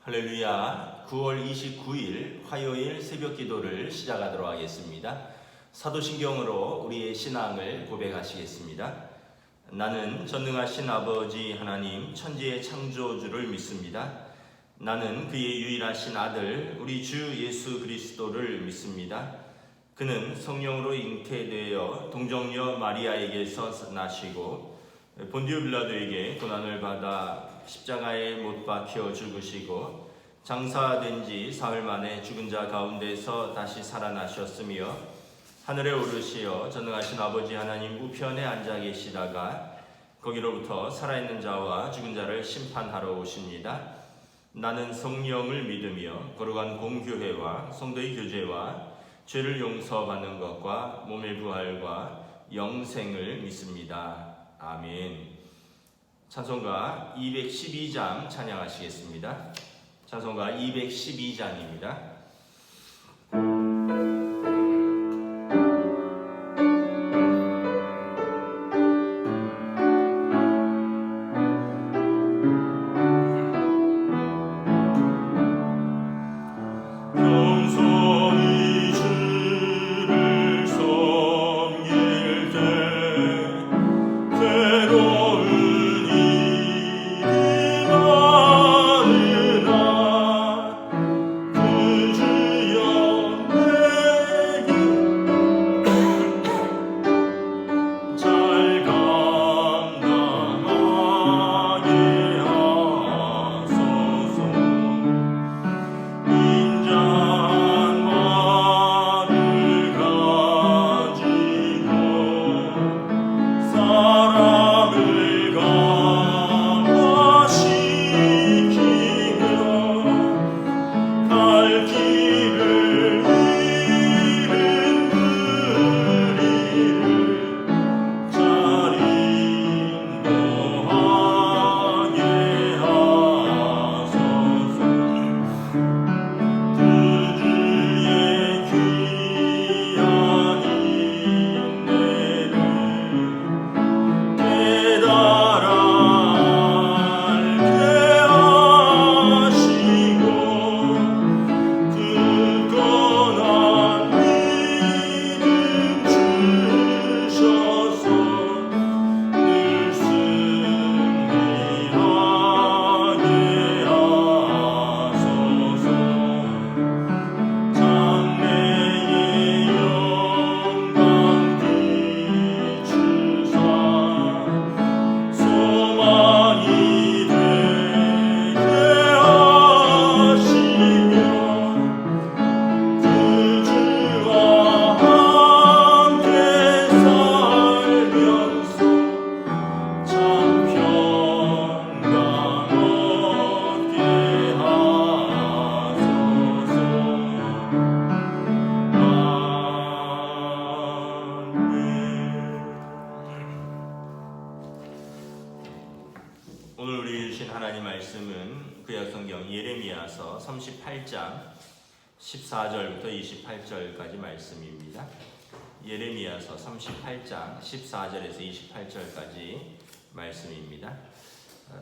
할렐루야. 9월 29일 화요일 새벽 기도를 시작하도록 하겠습니다. 사도신경으로 우리의 신앙을 고백하시겠습니다. 나는 전능하신 아버지 하나님 천지의 창조주를 믿습니다. 나는 그의 유일하신 아들 우리 주 예수 그리스도를 믿습니다. 그는 성령으로 잉태되어 동정녀 마리아에게서 나시고 본디오 빌라도에게 고난을 받아 십자가에 못 박혀 죽으시고 장사된 지 사흘 만에 죽은 자 가운데서 다시 살아나셨으며 하늘에 오르시어 전능하신 아버지 하나님 우편에 앉아 계시다가 거기로부터 살아있는 자와 죽은 자를 심판하러 오십니다. 나는 성령을 믿으며 거룩한 공교회와 성도의 교제와 죄를 용서받는 것과 몸의 부활과 영생을 믿습니다. 아멘. 찬송가 212장 찬양하시겠습니다. 찬송가 212장입니다. 오늘 우리 주신 하나님 말씀은 구약성경 예레미야서 38장 14절부터 28절까지 말씀입니다. 예레미야서 38장 14절에서 28절까지 말씀입니다.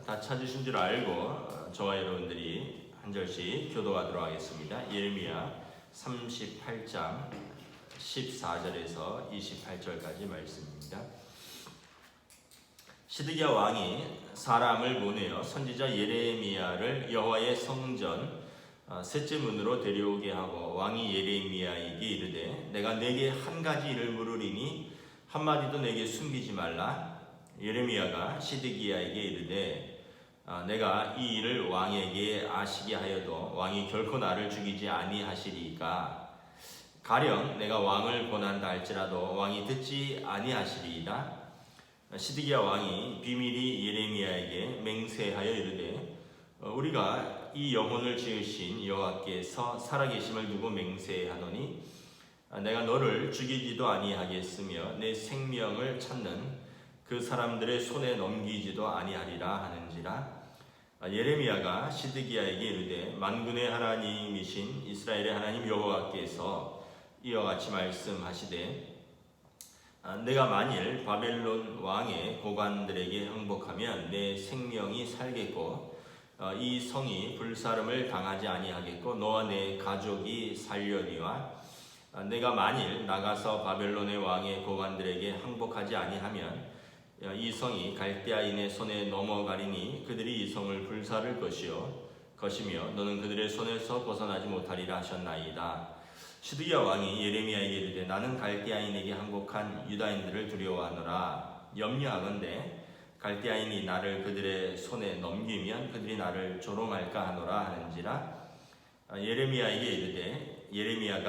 다 찾으신 줄 알고 저와 여러분들이 한 절씩 교도하도록 하겠습니다. 예레미야 38장 14절에서 28절까지 말씀입니다. 시드기야 왕이 사람을 보내어 선지자 예레미야를 여호와의 성전 셋째 문으로 데려오게 하고 왕이 예레미야에게 이르되 내가 네게 한 가지 일을 물으리니 한마디도 내게 숨기지 말라. 예레미야가 시드기야에게 이르되 내가 이 일을 왕에게 아시게 하여도 왕이 결코 나를 죽이지 아니하시리이까 가령 내가 왕을 권한다 할지라도 왕이 듣지 아니하시리이다. 시드기야 왕이 비밀이 예레미야에게 맹세하여 이르되 우리가 이 영혼을 지으신 여호와께서 살아계심을 두고 맹세하노니 내가 너를 죽이지도 아니하겠으며 내 생명을 찾는 그 사람들의 손에 넘기지도 아니하리라 하는지라. 예레미야가 시드기야에게 이르되 만군의 하나님이신 이스라엘의 하나님 여호와께서 이와 같이 말씀하시되 내가 만일 바벨론 왕의 고관들에게 항복하면 내 생명이 살겠고 이 성이 불사름을 당하지 아니하겠고 너와 내 가족이 살려니와 내가 만일 나가서 바벨론의 왕의 고관들에게 항복하지 아니하면 이 성이 갈대아인의 손에 넘어가리니 그들이 이 성을 불사를 것이며 너는 그들의 손에서 벗어나지 못하리라 하셨나이다. 시드기야 왕이 예레미야에게 이르되 나는 갈대아인에게 항복한 유다인들을 두려워하노라. 염려하건대 갈대아인이 나를 그들의 손에 넘기면 그들이 나를 조롱할까 하노라 하는지라. 예레미야가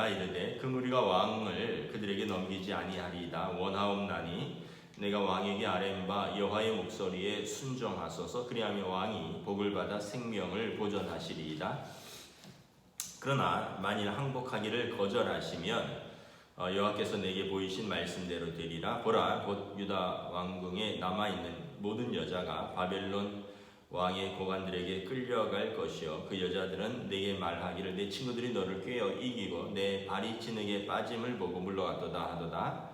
이르되 그 무리가 왕을 그들에게 넘기지 아니하리이다. 원하옵나니 내가 왕에게 아뢰는 여호와의 목소리에 순종하소서. 그리하면 왕이 복을 받아 생명을 보존하시리이다. 그러나 만일 항복하기를 거절하시면 여호와께서 내게 보이신 말씀대로 되리라. 보라, 곧 유다 왕궁에 남아있는 모든 여자가 바벨론 왕의 고관들에게 끌려갈 것이요 그 여자들은 내게 말하기를 내 친구들이 너를 꾀어 이기고 내 발이 진흙에 빠짐을 보고 물러갔도다 하도다.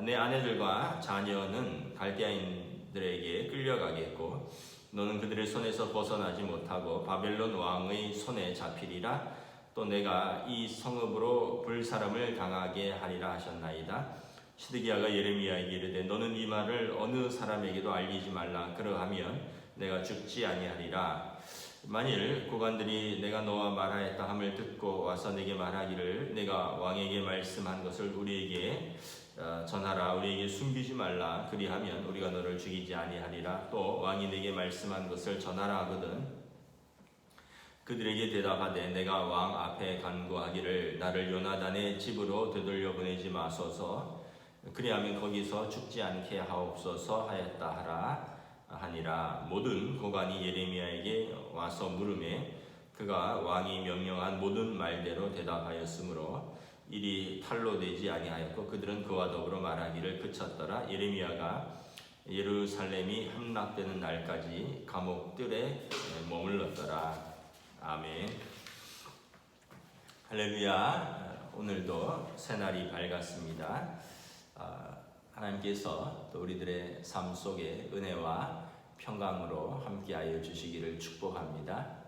내 아내들과 자녀는 갈대아인들에게 끌려가겠고 너는 그들의 손에서 벗어나지 못하고 바벨론 왕의 손에 잡히리라. 또 내가 이 성읍으로 불사름을 당하게 하리라 하셨나이다. 시드기야가 예레미야에게 이르되 너는 이 말을 어느 사람에게도 알리지 말라. 그러하면 내가 죽지 아니하리라. 만일 고관들이 내가 너와 말하였다 함을 듣고 와서 내게 말하기를 내가 왕에게 말씀한 것을 우리에게 전하라. 우리에게 숨기지 말라. 그리하면 우리가 너를 죽이지 아니하리라. 또 왕이 내게 말씀한 것을 전하라 하거든 그들에게 대답하되 내가 왕 앞에 간구하기를 나를 요나단의 집으로 되돌려 보내지 마소서. 그리하면 거기서 죽지 않게 하옵소서 하였다 하라 하니라. 모든 고관이 예레미야에게 와서 물으매 그가 왕이 명령한 모든 말대로 대답하였으므로 일이 탈로 되지 아니하였고 그들은 그와 더불어 말하기를 그쳤더라. 예레미야가 예루살렘이 함락되는 날까지 감옥들에 머물렀더라. 아멘. 할렐루야. 오늘도 새날이 밝았습니다. 하나님께서 또 우리들의 삶 속에 은혜와 평강으로 함께하여 주시기를 축복합니다.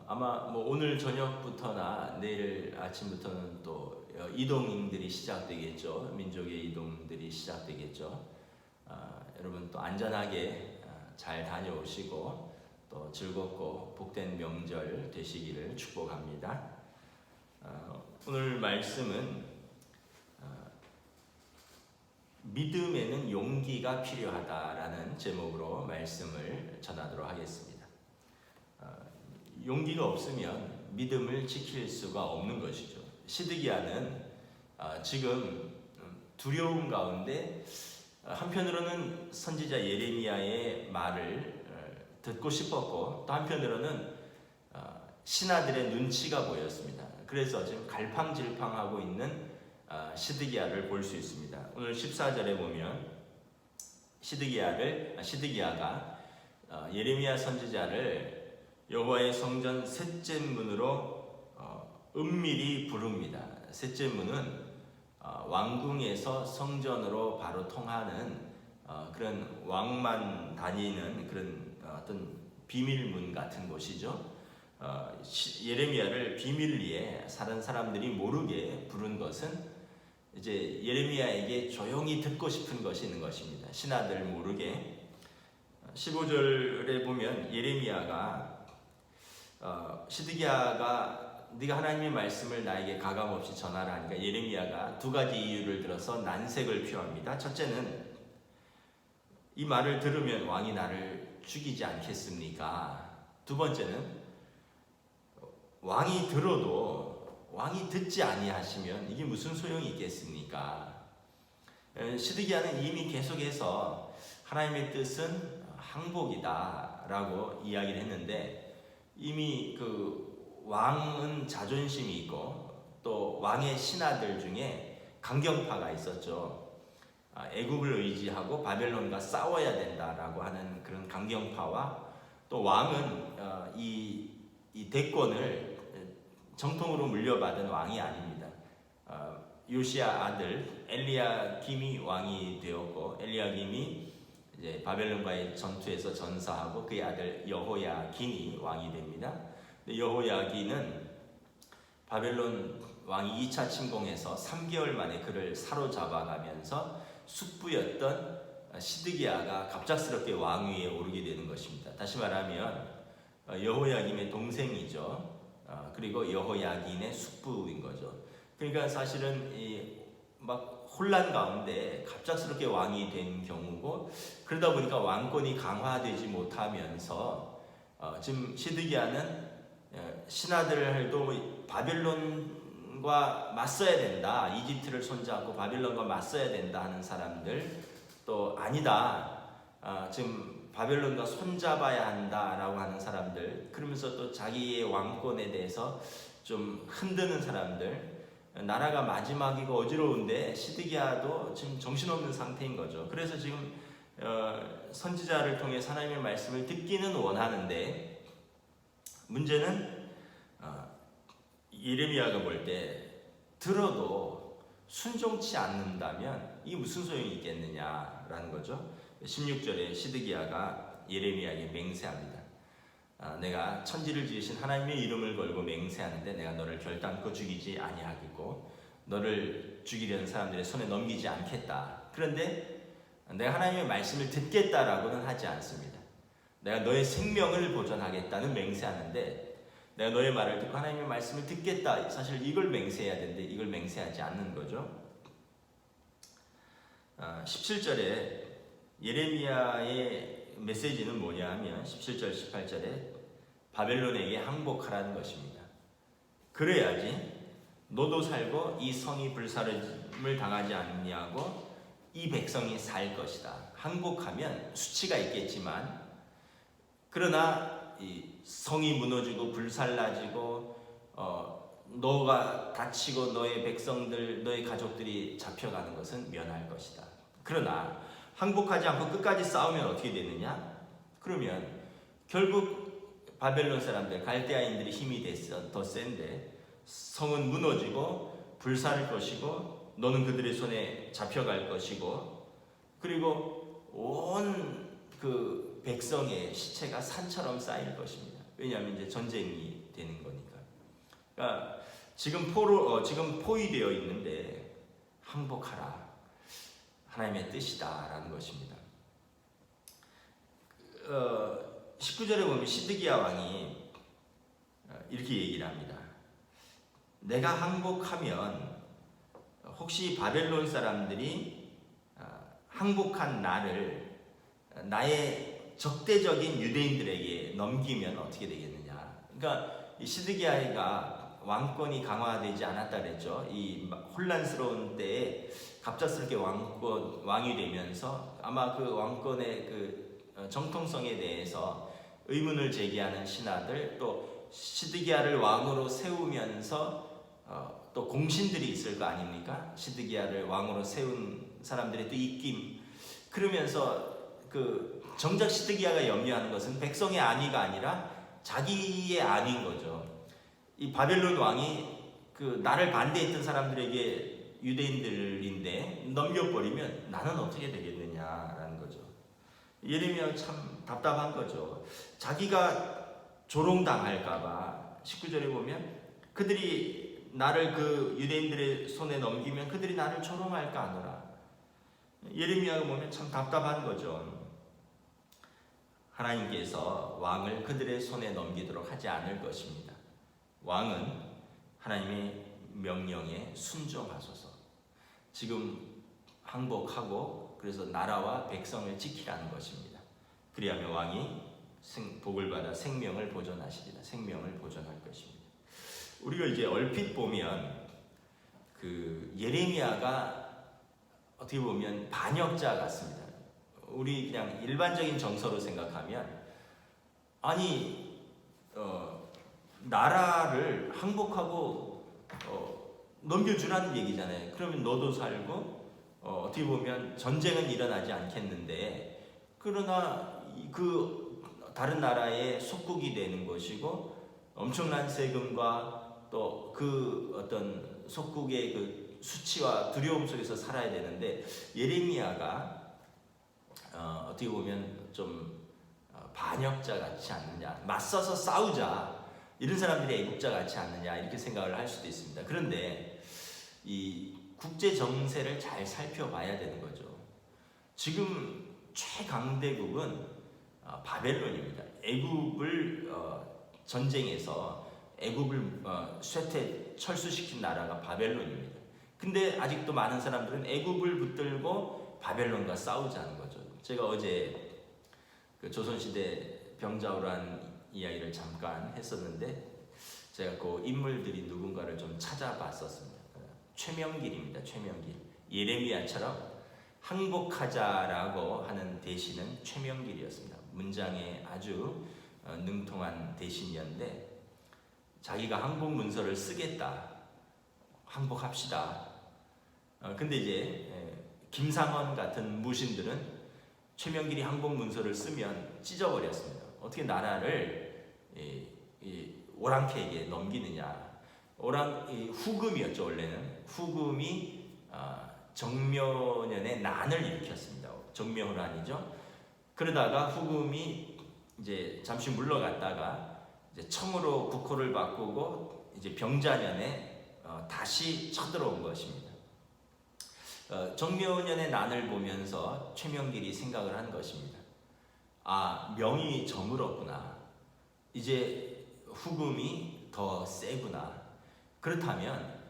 아마 오늘 저녁부터나 내일 아침부터는 또 이동들이 시작되겠죠. 민족의 이동들이 시작되겠죠. 여러분 또 안전하게 잘 다녀오시고 또 즐겁고 복된 명절 되시기를 축복합니다. 오늘 말씀은 믿음에는 용기가 필요하다라는 제목으로 말씀을 전하도록 하겠습니다. 용기가 없으면 믿음을 지킬 수가 없는 것이죠. 시드기야는 지금 두려움 가운데 한편으로는 선지자 예레미야의 말을 듣고 싶었고 또 한편으로는 신하들의 눈치가 보였습니다. 그래서 지금 갈팡질팡하고 있는 시드기야를 볼 수 있습니다. 오늘 14절에 보면 시드기야가 예레미야 선지자를 여호와의 성전 셋째 문으로 은밀히 부릅니다. 셋째 문은 왕궁에서 성전으로 바로 통하는 그런 왕만 다니는 그런 어떤 비밀문 같은 곳이죠. 예레미야를 비밀리에 다른 사람들이 모르게 부른 것은 이제 예레미야에게 조용히 듣고 싶은 것이 있는 것입니다. 신하들 모르게. 15절에 보면 예레미야가 시드기야가 네가 하나님의 말씀을 나에게 가감없이 전하라 하니까 예레미야가 두 가지 이유를 들어서 난색을 표합니다. 첫째는 이 말을 들으면 왕이 나를 죽이지 않겠습니까? 두 번째는 왕이 들어도 왕이 듣지 아니하시면 이게 무슨 소용이 있겠습니까? 시드기야는 이미 계속해서 하나님의 뜻은 항복이다 라고 이야기를 했는데 이미 그 왕은 자존심이 있고 또 왕의 신하들 중에 강경파가 있었죠. 애국을 의지하고 바벨론과 싸워야 된다라고 하는 그런 강경파와 또 왕은 이 대권을 정통으로 물려받은 왕이 아닙니다. 요시야 아들 엘리야김이 왕이 되었고 엘리야김이 이제 바벨론과의 전투에서 전사하고 그의 아들 여호야긴이 왕이 됩니다. 근데 여호야긴은 바벨론 왕이 2차 침공해서 3개월 만에 그를 사로잡아가면서 숙부였던 시드기야가 갑작스럽게 왕위에 오르게 되는 것입니다. 다시 말하면 여호야김의 동생이죠. 그리고 여호야긴의 숙부인 거죠. 그러니까 사실은 막 혼란 가운데 갑작스럽게 왕이 된 경우고, 그러다 보니까 왕권이 강화되지 못하면서 지금 시드기야는 신하들도 바벨론과 맞서야 된다, 이집트를 손잡고 바벨론과 맞서야 된다 하는 사람들, 또 아니다, 지금 바벨론과 손잡아야 한다라고 하는 사람들, 그러면서 또 자기의 왕권에 대해서 좀 흔드는 사람들, 나라가 마지막이고 어지러운데 시드기야도 지금 정신없는 상태인 거죠. 그래서 지금 선지자를 통해 하나님의 말씀을 듣기는 원하는데, 문제는 예레미야가 볼 때 들어도 순종치 않는다면 이게 무슨 소용이 있겠느냐라는 거죠. 16절에 시드기야가 예레미야에게 맹세합니다. 내가 천지를 지으신 하나님의 이름을 걸고 맹세하는데 내가 너를 결단코 죽이지 아니하겠고 너를 죽이려는 사람들의 손에 넘기지 않겠다. 그런데 내가 하나님의 말씀을 듣겠다라고는 하지 않습니다. 내가 너의 생명을 보존하겠다는 맹세하는데, 내가 너의 말을 듣고 하나님의 말씀을 듣겠다, 사실 이걸 맹세해야 되는데 이걸 맹세하지 않는 거죠. 17절에 예레미야의 메시지는 뭐냐 하면 17절 18절에 바벨론에게 항복하라는 것입니다. 그래야지 너도 살고 이 성이 불사름을 당하지 않냐고 이 백성이 살 것이다. 항복하면 수치가 있겠지만, 그러나 이 성이 무너지고 불살라지고 너가 다치고 너의 백성들, 너의 가족들이 잡혀가는 것은 면할 것이다. 그러나 항복하지 않고 끝까지 싸우면 어떻게 되느냐? 그러면 결국 바벨론 사람들, 갈대아인들이 힘이 됐어, 더 센데 성은 무너지고 불사를 것이고 너는 그들의 손에 잡혀갈 것이고, 그리고 온 그 백성의 시체가 산처럼 쌓일 것입니다. 왜냐하면 이제 전쟁이 되는 거니까. 그러니까 지금 포위되어 있는데 항복하라, 하나님의 뜻이다라는 것입니다. 19절에 보면 시드기야 왕이 이렇게 얘기를 합니다. 내가 항복하면 혹시 바벨론 사람들이 항복한 나를 나의 적대적인 유대인들에게 넘기면 어떻게 되겠느냐. 그러니까 이 시드기야가 왕권이 강화되지 않았다 그랬죠. 이 혼란스러운 때에 갑작스럽게 왕이 되면서 아마 그 왕권의 그 정통성에 대해서 의문을 제기하는 신하들, 또 시드기야를 왕으로 세우면서 또 공신들이 있을 거 아닙니까? 시드기야를 왕으로 세운 사람들의 또 입김, 그러면서 그 정작 시드기야가 염려하는 것은 백성의 안위가 아니라 자기의 안위인 거죠. 이 바벨론 왕이 그 나를 반대했던 사람들에게, 유대인들인데 넘겨버리면 나는 어떻게 되겠느냐라는 거죠. 예레미야 참 답답한 거죠. 자기가 조롱당할까봐 19절에 보면 그들이 나를 그 유대인들의 손에 넘기면 그들이 나를 조롱할까 하노라. 예레미야가 보면 참 답답한 거죠. 하나님께서 왕을 그들의 손에 넘기도록 하지 않을 것입니다. 왕은 하나님의 명령에 순종하소서. 지금 항복하고 그래서 나라와 백성을 지키라는 것입니다. 그리하면 왕이 복을 받아 생명을 보존하시리라. 생명을 보존할 것입니다. 우리가 이제 얼핏 보면 그 예레미야가 어떻게 보면 반역자 같습니다. 우리 그냥 일반적인 정서로 생각하면, 아니 나라를 항복하고 넘겨주라는 얘기잖아요. 그러면 너도 살고 어떻게 보면 전쟁은 일어나지 않겠는데, 그러나 그 다른 나라의 속국이 되는 것이고 엄청난 세금과 또 그 어떤 속국의 그 수치와 두려움 속에서 살아야 되는데, 예레미야가 어떻게 보면 좀 반역자 같지 않느냐, 맞서서 싸우자, 이런 사람들이 애국자 같지 않느냐, 이렇게 생각을 할 수도 있습니다. 그런데 이 국제 정세를 잘 살펴봐야 되는 거죠. 지금 최강대국은 바벨론입니다. 애굽을 전쟁에서 애굽을 쇠퇴 철수시킨 나라가 바벨론입니다. 근데 아직도 많은 사람들은 애굽을 붙들고 바벨론과 싸우자는 거죠. 제가 어제 그 조선시대 병자호란 이야기를 잠깐 했었는데, 제가 그 인물들이 누군가를 좀 찾아봤었습니다. 최명길입니다. 최명길. 예레미야처럼 항복하자라고 하는 대신은 최명길이었습니다. 문장에 아주 능통한 대신이었는데, 자기가 항복 문서를 쓰겠다, 항복합시다. 근데 이제 김상원 같은 무신들은 최명길이 항복 문서를 쓰면 찢어버렸습니다. 어떻게 나라를 오랑캐에게 넘기느냐. 후금이었죠. 원래는 후금이 정묘년에 난을 일으켰습니다. 정묘호란이죠. 그러다가 후금이 이제 잠시 물러갔다가 이제 청으로 국호를 바꾸고 이제 병자년에 다시 쳐들어온 것입니다. 정묘년의 난을 보면서 최명길이 생각을 한 것입니다. 명이 저물었구나. 이제 후금이 더 세구나. 그렇다면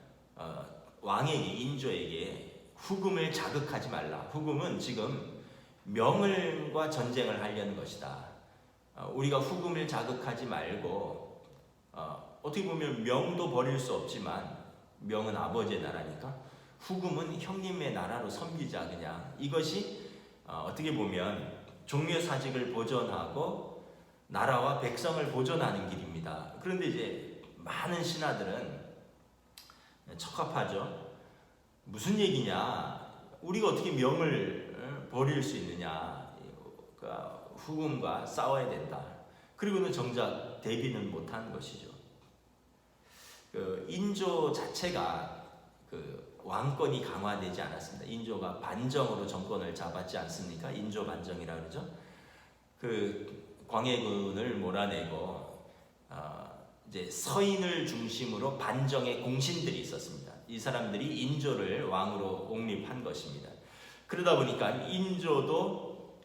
왕에게, 인조에게 후금을 자극하지 말라. 후금은 지금 명을과 전쟁을 하려는 것이다. 우리가 후금을 자극하지 말고, 어떻게 보면 명도 버릴 수 없지만 명은 아버지의 나라니까 후금은 형님의 나라로 섬기자. 그냥 이것이 어떻게 보면 종묘사직을 보존하고 나라와 백성을 보존하는 길입니다. 그런데 이제 많은 신하들은 척합하죠. 무슨 얘기냐, 우리가 어떻게 명을 버릴 수 있느냐, 후금과 싸워야 된다. 그리고는 정작 대비는 못한 것이죠. 인조 자체가 왕권이 강화되지 않았습니다. 인조가 반정으로 정권을 잡았지 않습니까? 인조 반정이라 그러죠. 광해군을 몰아내고 이제 서인을 중심으로 반정의 공신들이 있었습니다. 이 사람들이 인조를 왕으로 옹립한 것입니다. 그러다 보니까 인조도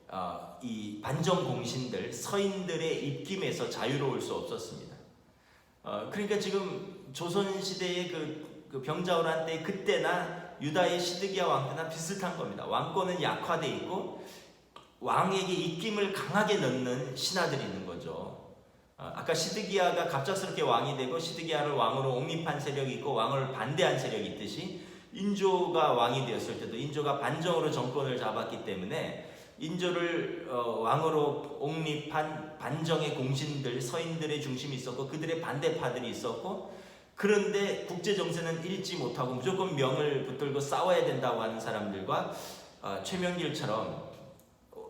이 반정 공신들, 서인들의 입김에서 자유로울 수 없었습니다. 그러니까 지금 조선 시대의 그 병자호란 때 그때나 유다의 시드기야 왕 때나 비슷한 겁니다. 왕권은 약화돼 있고 왕에게 입김을 강하게 넣는 신하들이 있는 거죠. 아까 시드기야가 갑작스럽게 왕이 되고 시드기야를 왕으로 옹립한 세력이 있고 왕을 반대한 세력이 있듯이, 인조가 왕이 되었을 때도 인조가 반정으로 정권을 잡았기 때문에 인조를 왕으로 옹립한 반정의 공신들, 서인들의 중심이 있었고 그들의 반대파들이 있었고, 그런데 국제정세는 읽지 못하고 무조건 명을 붙들고 싸워야 된다고 하는 사람들과 최명길처럼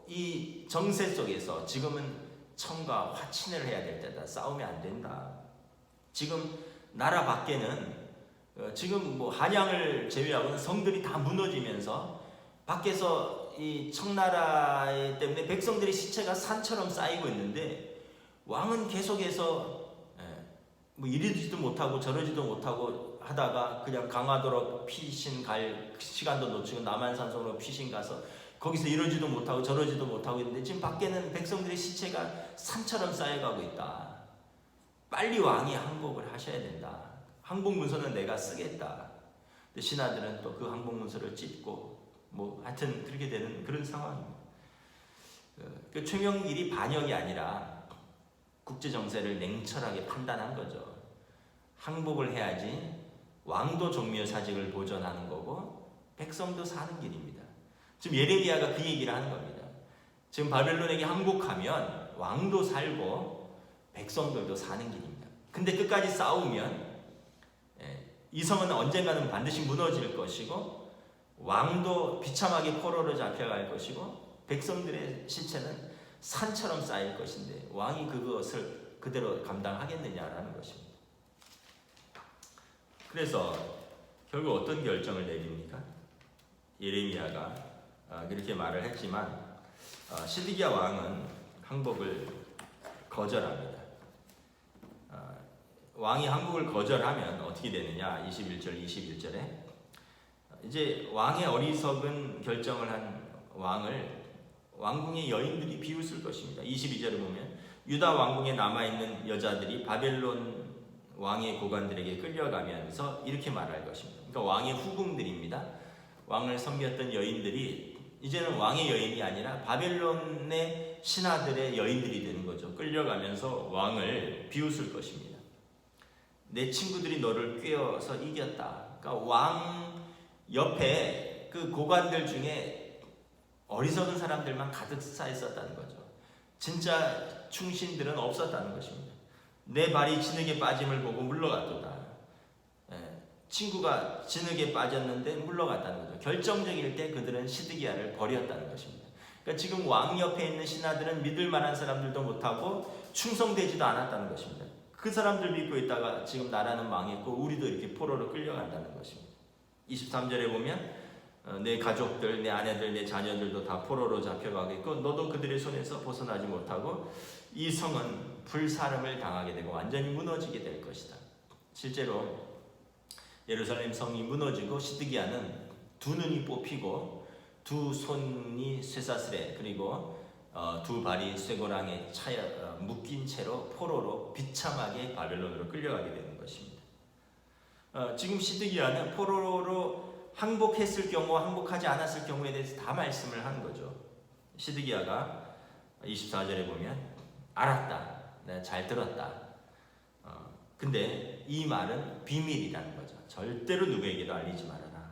이 정세 속에서 지금은 청과 화친을 해야 될 때다. 싸우면 안 된다. 지금 나라 밖에는 지금 뭐 한양을 제외하고는 성들이 다 무너지면서 밖에서 이 청나라 때문에 백성들의 시체가 산처럼 쌓이고 있는데, 왕은 계속해서 뭐 이러지도 못하고 저러지도 못하고 하다가 그냥 강화도로 피신 갈 시간도 놓치고 남한산성으로 피신 가서 거기서 이러지도 못하고 저러지도 못하고 있는데, 지금 밖에는 백성들의 시체가 산처럼 쌓여가고 있다. 빨리 왕이 항복을 하셔야 된다. 항복 문서는 내가 쓰겠다. 근데 신하들은 또 그 항복 문서를 찢고 뭐 하여튼 그렇게 되는 그런 상황입니다. 그 최명길이 반역이 아니라 국제 정세를 냉철하게 판단한 거죠. 항복을 해야지 왕도 종묘사직을 보존하는 거고 백성도 사는 길입니다. 지금 예레미야가 그 얘기를 하는 겁니다. 지금 바벨론에게 항복하면 왕도 살고 백성들도 사는 길입니다. 근데 끝까지 싸우면 이 성은 언젠가는 반드시 무너질 것이고 왕도 비참하게 포로로 잡혀갈 것이고 백성들의 시체는 산처럼 쌓일 것인데 왕이 그것을 그대로 감당하겠느냐라는 것입니다. 그래서 결국 어떤 결정을 내립니까? 예레미야가 그렇게 말을 했지만 시드기야 왕은 항복을 거절합니다. 왕이 항복을 거절하면 어떻게 되느냐? 21절에 이제 왕의 어리석은 결정을 한 왕을 왕궁의 여인들이 비웃을 것입니다. 22절에 보면 유다 왕궁에 남아있는 여자들이 바벨론 왕의 고관들에게 끌려가면서 이렇게 말할 것입니다. 그러니까 왕의 후궁들입니다. 왕을 섬겼던 여인들이 이제는 왕의 여인이 아니라 바벨론의 신하들의 여인들이 되는 거죠. 끌려가면서 왕을 비웃을 것입니다. 내 친구들이 너를 꿰어서 이겼다. 그러니까 왕 옆에 그 고관들 중에 어리석은 사람들만 가득 차 있었다는 거죠. 진짜 충신들은 없었다는 것입니다. 내 발이 진흙에 빠짐을 보고 물러갔도다. 친구가 진흙에 빠졌는데 물러갔다는 거죠. 결정적일 때 그들은 시드기야를 버렸다는 것입니다. 그러니까 지금 왕 옆에 있는 신하들은 믿을 만한 사람들도 못하고 충성되지도 않았다는 것입니다. 그 사람들 믿고 있다가 지금 나라는 망했고 우리도 이렇게 포로로 끌려간다는 것입니다. 23절에 보면 내 가족들, 내 아내들, 내 자녀들도 다 포로로 잡혀가겠고 너도 그들의 손에서 벗어나지 못하고 이 성은 불사름을 당하게 되고 완전히 무너지게 될 것이다. 실제로 예루살렘 성이 무너지고 시드기야는 두 눈이 뽑히고 두 손이 쇠사슬에 그리고 두 발이 쇠고랑에 묶인 채로 포로로 비참하게 바벨론으로 끌려가게 되는 것입니다. 지금 시드기야는 포로로 항복했을 경우 항복하지 않았을 경우에 대해서 다 말씀을 하는 거죠. 시드기야가 24절에 보면 알았다. 내가 잘 들었다. 근데 이 말은 비밀이라는 거죠. 절대로 누구에게도 알리지 말아라.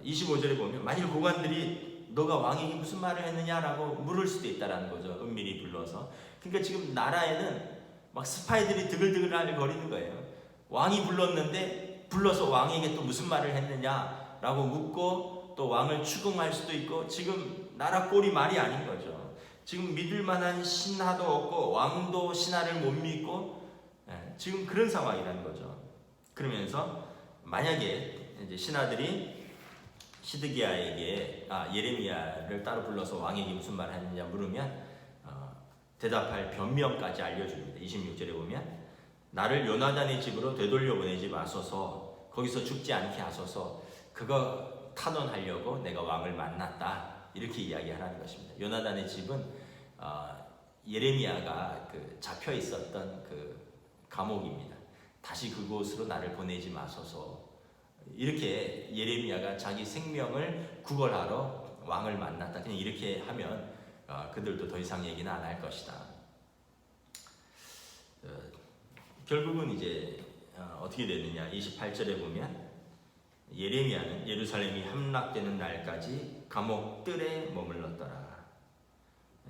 25절에 보면 만일 고관들이 너가 왕에게 무슨 말을 했느냐라고 물을 수도 있다라는 거죠. 은밀히 불러서. 그러니까 지금 나라에는 막 스파이들이 드글드글 거리는 거예요. 왕이 불러서 왕에게 또 무슨 말을 했느냐라고 묻고 또 왕을 추궁할 수도 있고 지금 나라 꼴이 말이 아닌 거죠. 지금 믿을 만한 신하도 없고 왕도 신하를 못 믿고 지금 그런 상황이라는 거죠. 그러면서 만약에 이제 신하들이 시드기야에게 예레미야를 따로 불러서 왕에게 무슨 말을 했느냐 물으면 대답할 변명까지 알려줍니다. 26절에 보면 나를 요나단의 집으로 되돌려 보내지 마소서 거기서 죽지 않게 하소서 그거 탄원하려고 내가 왕을 만났다 이렇게 이야기하라는 것입니다. 요나단의 집은 예레미야가 잡혀 있었던 그 감옥입니다. 다시 그곳으로 나를 보내지 마소서 이렇게 예레미야가 자기 생명을 구걸하러 왕을 만났다. 그냥 이렇게 하면 그들도 더 이상 얘기는 안 할 것이다. 결국은 이제 어떻게 됐느냐 28절에 보면 예레미야는 예루살렘이 함락되는 날까지 감옥들에 머물렀더라.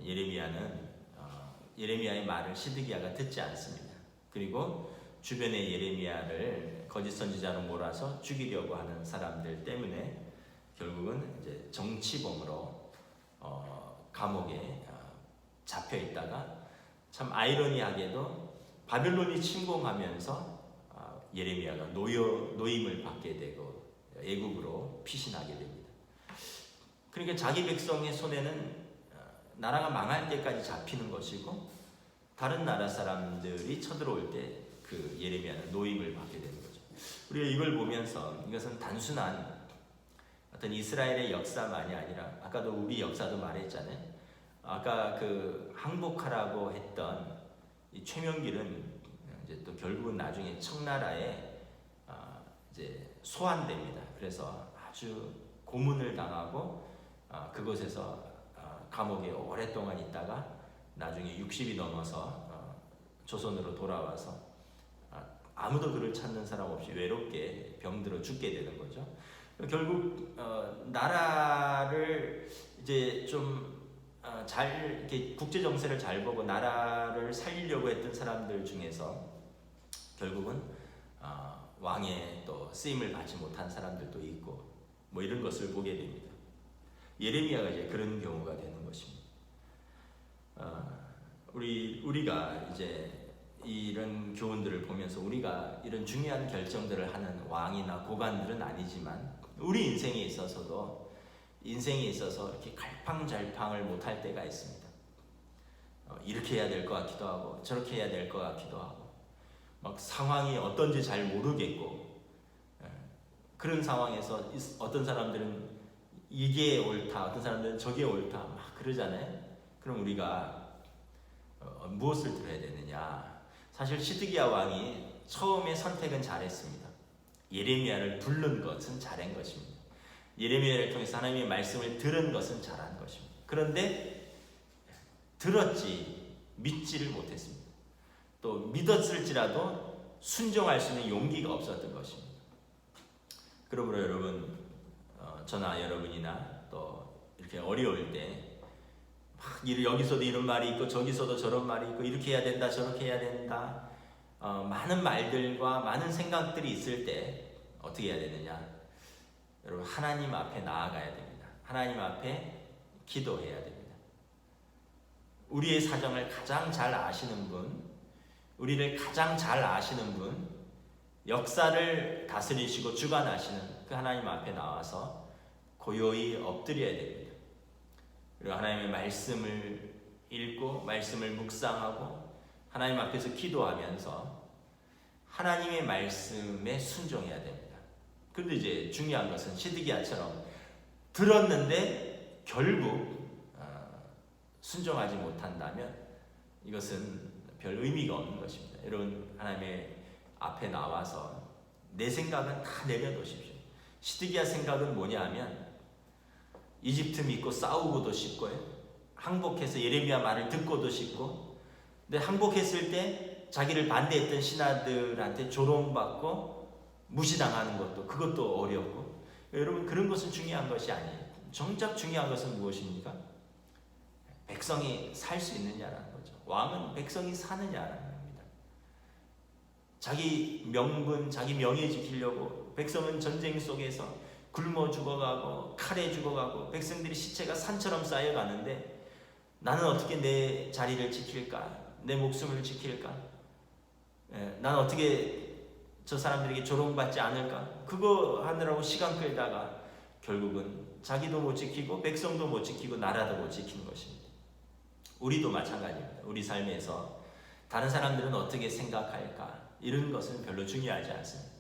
예레미야의 말을 시드기야가 듣지 않습니다. 그리고 주변에 예레미야를 거짓 선지자로 몰아서 죽이려고 하는 사람들 때문에 결국은 이제 정치범으로 감옥에 잡혀 있다가 참 아이러니하게도 바벨론이 침공하면서 예레미야가 노임을 받게 되고 애국으로 피신하게 됩니다. 그러니까 자기 백성의 손에는 나라가 망할 때까지 잡히는 것이고 다른 나라 사람들이 쳐들어올 때 그 예레미야는 노임을 받게 되는 거죠. 우리가 이걸 보면서 이것은 단순한 어떤 이스라엘의 역사만이 아니라 아까도 우리 역사도 말했잖아요. 아까 그 항복하라고 했던 이 최명길은 이제 또 결국은 나중에 청나라에 이제 소환됩니다. 그래서 아주 고문을 당하고 그곳에서 감옥에 오랫동안 있다가 나중에 60이 넘어서 조선으로 돌아와서 아무도 그를 찾는 사람 없이 외롭게 병들어 죽게 되는 거죠. 결국 나라를 이제 좀 잘 이렇게 국제 정세를 잘 보고 나라를 살리려고 했던 사람들 중에서 결국은 왕의 또 쓰임을 받지 못한 사람들도 있고 뭐 이런 것을 보게 됩니다. 예레미야가 이제 그런 경우가 되는 것입니다. 우리가 이제 이런 교훈들을 보면서 우리가 이런 중요한 결정들을 하는 왕이나 고관들은 아니지만 우리 인생에 있어서도 인생에 있어서 이렇게 갈팡잘팡을 못할 때가 있습니다. 이렇게 해야 될 것 같기도 하고 저렇게 해야 될 것 같기도 하고 막 상황이 어떤지 잘 모르겠고 그런 상황에서 어떤 사람들은 이게 옳다, 어떤 사람들은 저게 옳다 막 그러잖아요. 그럼 우리가 무엇을 들어야 되느냐? 사실 시드기야 왕이 처음에 선택은 잘했습니다. 예레미야를 부른 것은 잘한 것입니다. 예레미야를 통해서 하나님의 말씀을 들은 것은 잘한 것입니다. 그런데 들었지 믿지를 못했습니다. 또 믿었을지라도 순종할 수 있는 용기가 없었던 것입니다. 그러므로 여러분, 저나 여러분이나 또 이렇게 어려울 때 막 여기서도 이런 말이 있고 저기서도 저런 말이 있고 이렇게 해야 된다 저렇게 해야 된다 많은 말들과 많은 생각들이 있을 때 어떻게 해야 되느냐? 여러분, 하나님 앞에 나아가야 됩니다. 하나님 앞에 기도해야 됩니다. 우리의 사정을 가장 잘 아시는 분, 우리를 가장 잘 아시는 분, 역사를 다스리시고 주관하시는 그 하나님 앞에 나와서 고요히 엎드려야 됩니다. 그리고 하나님의 말씀을 읽고 말씀을 묵상하고 하나님 앞에서 기도하면서 하나님의 말씀에 순종해야 됩니다. 그런데 이제 중요한 것은 시드기야처럼 들었는데 결국 순종하지 못한다면 이것은 별 의미가 없는 것입니다. 여러분, 하나님의 앞에 나와서 내 생각은 다 내려놓으십시오. 시드기야 생각은 뭐냐 하면 이집트 믿고 싸우고도 싶고요. 항복해서 예레미야 말을 듣고도 싶고, 근데 항복했을 때 자기를 반대했던 신하들한테 조롱받고 무시당하는 그것도 어렵고. 여러분, 그런 것은 중요한 것이 아니에요. 정작 중요한 것은 무엇입니까? 백성이 살 수 있느냐라는 거죠. 왕은 백성이 사느냐라는 겁니다. 자기 명분, 자기 명예 지키려고 백성은 전쟁 속에서 굶어 죽어가고 칼에 죽어가고 백성들이 시체가 산처럼 쌓여가는데 나는 어떻게 내 자리를 지킬까? 내 목숨을 지킬까? 나는 어떻게 저 사람들에게 조롱받지 않을까? 그거 하느라고 시간 끌다가 결국은 자기도 못 지키고 백성도 못 지키고 나라도 못 지키는 것입니다. 우리도 마찬가지입니다. 우리 삶에서 다른 사람들은 어떻게 생각할까? 이런 것은 별로 중요하지 않습니다.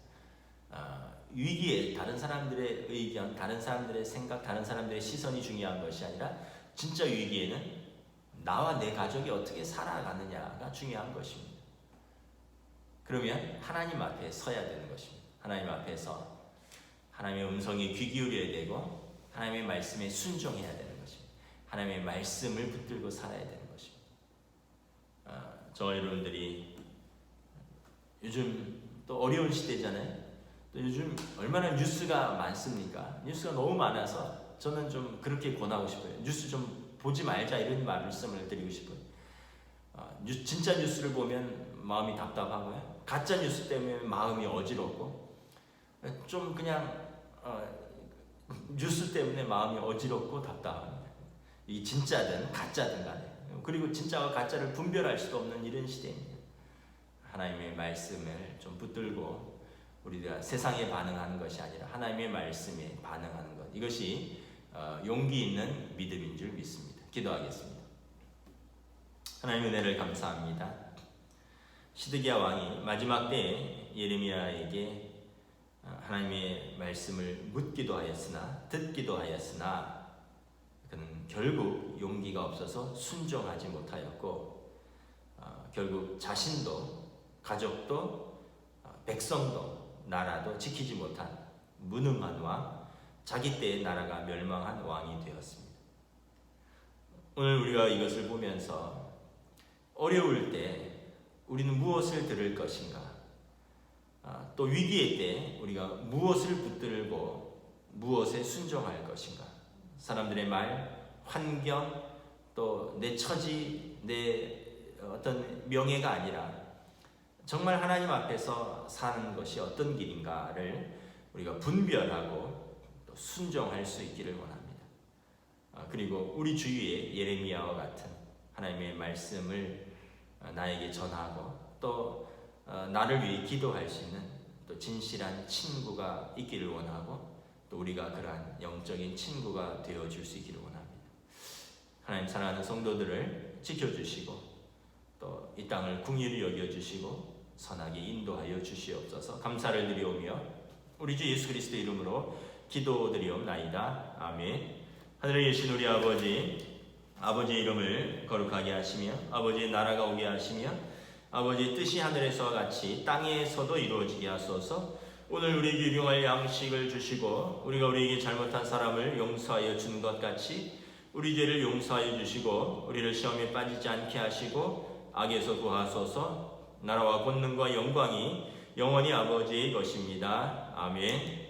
위기에 다른 사람들의 의견, 다른 사람들의 생각, 다른 사람들의 시선이 중요한 것이 아니라 진짜 위기에는 나와 내 가족이 어떻게 살아가느냐가 중요한 것입니다. 그러면 하나님 앞에 서야 되는 것입니다. 하나님 앞에서 하나님의 음성에 귀 기울여야 되고 하나님의 말씀에 순종해야 되는 것입니다. 하나님의 말씀을 붙들고 살아야 되는 것입니다. 저와 여러분들이 요즘 또 어려운 시대잖아요. 또 요즘 얼마나 뉴스가 많습니까? 뉴스가 너무 많아서 저는 좀 그렇게 권하고 싶어요. 뉴스 좀 보지 말자 이런 말씀을 드리고 싶어요. 진짜 뉴스를 보면 마음이 답답하고요. 가짜 뉴스 때문에 마음이 어지럽고 좀 그냥 뉴스 때문에 마음이 어지럽고 답답합니다. 이 진짜든 가짜든 간에. 그리고 진짜와 가짜를 분별할 수도 없는 이런 시대입니다. 하나님의 말씀을 좀 붙들고 우리가 세상에 반응하는 것이 아니라 하나님의 말씀에 반응하는 것, 이것이 용기 있는 믿음인 줄 믿습니다. 기도하겠습니다. 하나님의 은혜를 감사합니다. 시드기야 왕이 마지막 때에 예레미야에게 하나님의 말씀을 묻기도 하였으나 듣기도 하였으나 그는 결국 용기가 없어서 순종하지 못하였고 결국 자신도 가족도 백성도 나라도 지키지 못한 무능한 왕, 자기 때의 나라가 멸망한 왕이 되었습니다. 오늘 우리가 이것을 보면서 어려울 때 우리는 무엇을 들을 것인가? 또 위기의 때 우리가 무엇을 붙들고 무엇에 순종할 것인가? 사람들의 말, 환경, 또 내 처지, 내 어떤 명예가 아니라 정말 하나님 앞에서 사는 것이 어떤 길인가를 우리가 분별하고 또 순종할 수 있기를 원합니다. 그리고 우리 주위에 예레미야와 같은 하나님의 말씀을 나에게 전하고 또 나를 위해 기도할 수 있는 또 진실한 친구가 있기를 원하고 또 또 우리가 그러한 영적인 친구가 되어줄 수 있기를 원합니다. 하나님 사랑하는 성도들을 지켜주시고 또 이 땅을 긍휼히 여겨주시고 선하게 인도하여 주시옵소서. 감사를 드리오며 우리 주 예수 그리스도 이름으로 기도드리옵나이다. 아멘. 하늘에 계신 우리 아버지의 이름을 거룩하게 하시며 아버지의 나라가 오게 하시며 아버지의 뜻이 하늘에서와 같이 땅에서도 이루어지게 하소서. 오늘 우리에게 일용할 양식을 주시고 우리가 우리에게 잘못한 사람을 용서하여 준 것 같이 우리 죄를 용서하여 주시고 우리를 시험에 빠지지 않게 하시고 악에서 구하소서. 나라와 권능과 영광이 영원히 아버지의 것입니다. 아멘.